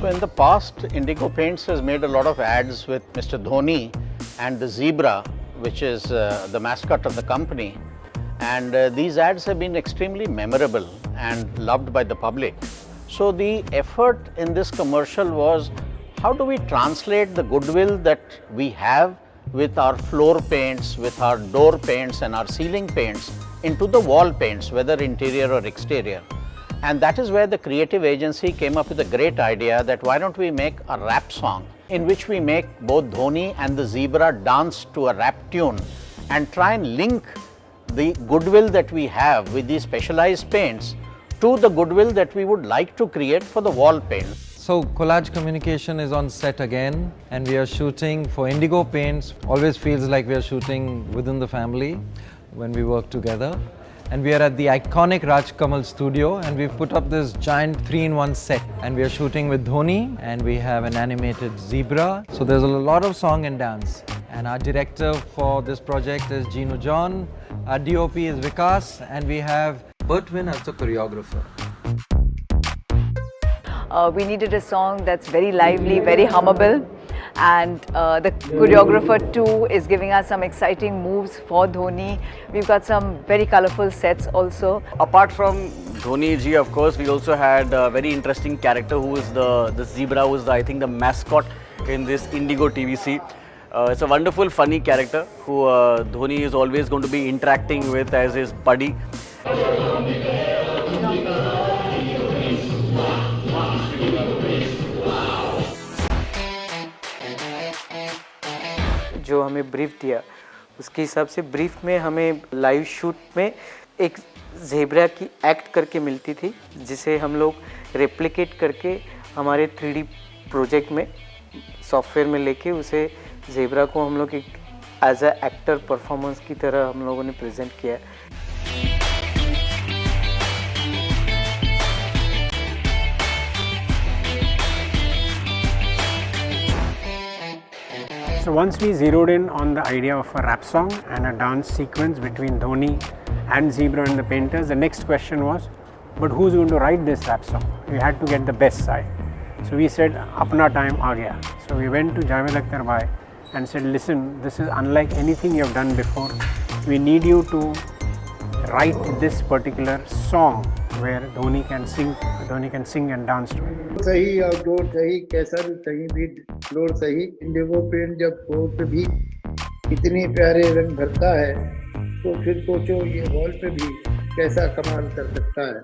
So in the past, Indigo Paints has made a lot of ads with Mr. Dhoni and the zebra, which is the mascot of the company. And these ads have been extremely memorable and loved by the public. So the effort in this commercial was, how do we translate the goodwill that we have with our floor paints, with our door paints and our ceiling paints into the wall paints, whether interior or exterior. And that is where the creative agency came up with a great idea that why don't we make a rap song in which we make both Dhoni and the zebra dance to a rap tune and try and link the goodwill that we have with these specialized paints to the goodwill that we would like to create for the wall paints. So Collage Communication is on set again, and we are shooting for Indigo Paints. Always feels like we are shooting within the family when we work together. And we are at the iconic Raj Kamal studio, and we've put up this giant 3-in-1 set, and we are shooting with Dhoni, and we have an animated zebra. So there's a lot of song and dance. And our director for this project is Gino John. Our DOP is Vikas, and we have Bertwin as the choreographer. We needed a song that's very lively, very hummable, and the choreographer too is giving us some exciting moves for Dhoni. We've got some very colorful sets also. Apart from Dhoni ji, of course, we also had a very interesting character who is the zebra, who is I think the mascot in this Indigo TVC. It's a wonderful, funny character who Dhoni is always going to be interacting with as his buddy. जो हमें brief दिया उसके हिसाब से brief में हमें live shoot में एक ज़ेब्रा की एक्ट करके मिलती थी, जिसे हम लोग रेप्लिकेट करके हमारे 3D प्रोजेक्ट में सॉफ्टवेयर में लेके उसे ज़ेब्रा को हम लोग एक एज अ एक्टर परफॉर्मेंस की तरह हम लोगों ने प्रेजेंट किया। So once we zeroed in on the idea of a rap song and a dance sequence between Dhoni and Zebra and the painters, the next question was, but who's going to write this rap song? We had to get the best side. So we said, apna time aa gaya. So we went to Javed Akhtar bhai and said, listen, this is unlike anything you have done before. We need you to write this particular song where Dhoni can sing and dance to it. सही outdoor सही कैसा भी कहीं भी floor सही, Indigo paint जब floor पे भी इतने प्यारे रंग भरता है तो फिर सोचो ये वॉल पे भी कैसा कमाल कर सकता है.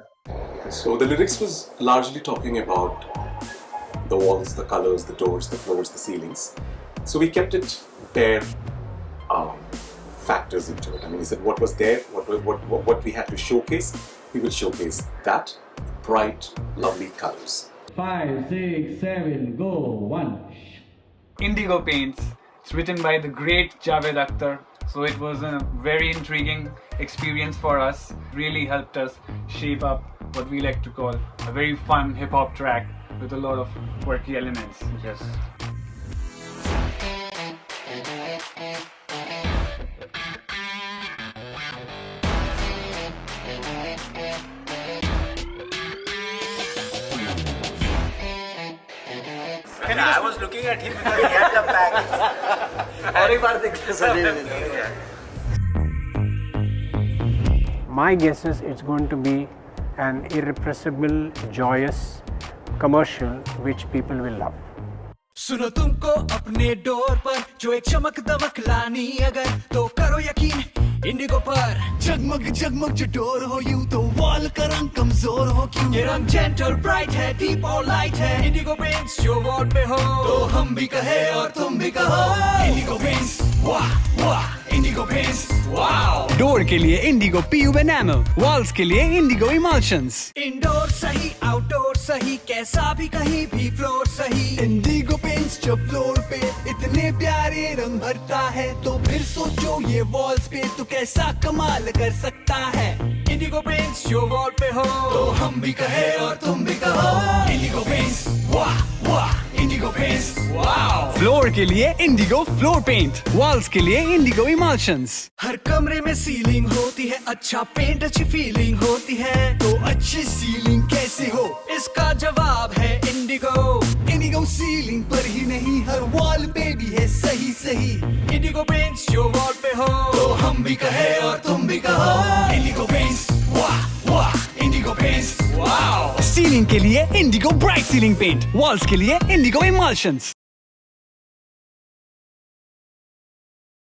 So the lyrics was largely talking about the walls, the colors, the doors, the floors, the ceilings. So we kept it bare factors into it. I mean, he said what was there, what we had to showcase, we will showcase that. Bright, lovely colors. 5, 6, 7, go, 1. Indigo Paints. It's written by the great Javed Akhtar. So it was a very intriguing experience for us. Really helped us shape up what we like to call a very fun hip-hop track with a lot of quirky elements. Yes. I was looking at him because he had the bag. My guess is it's going to be an irrepressible, joyous commercial which people will love. सुनो तुमको अपने door पर जो एक चमक दमक लानी अगर तो करो यकीन इंडिगो पर जगमग जगमग जो डोर हो यूं तो वॉल का रंग कमजोर हो क्यों ये रंग जेंटल ब्राइट है डीप और लाइट है इंडिगो पेंट्स जो वॉल पे हो तो हम भी कहे और तुम भी कहो इंडिगो पेंट्स वाह वाह इंडिगो पेंट्स वाओ डोर के लिए इंडिगो पीयू एनामल, वॉल्स के लिए इंडिगो इमल्शंस। इंडोर सही आउटडोर सही कैसा भी कहीं भी फ्लोर सही इंडिगो पेंट्स जो फ्लोर पे इतने प्यारे रंग भरता है तो फिर सोचो ये वॉल्स पे तो कैसा कमाल कर सकता है इंडिगो पेंट्स जो वॉल पे हो तो हम भी कहे और तुम भी कहो इंडिगो पेंट्स वाह वाह इंडिगो पेंट्स वाओ फ्लोर के लिए इंडिगो फ्लोर पेंट, वॉल्स के लिए इंडिगो इमल्शंस। हर कमरे में सीलिंग होती है अच्छा पेंट अच्छी फीलिंग होती है तो अच्छी सीलिंग कैसे हो इसका जवाब है इंडिगो। इंडिगो सीलिंग पर ही नहीं हर वॉल पे भी है सही सही। इंडिगो पेंट्स जो वॉल पे हो तो हम भी कहे और तुम भी कहो इंडिगो पेंट्स वाह वाह इंडिगो पेंट्स वाओ। सीलिंग के लिए Indigo bright ceiling paint, walls के लिए इंडिगो इमल्शंस।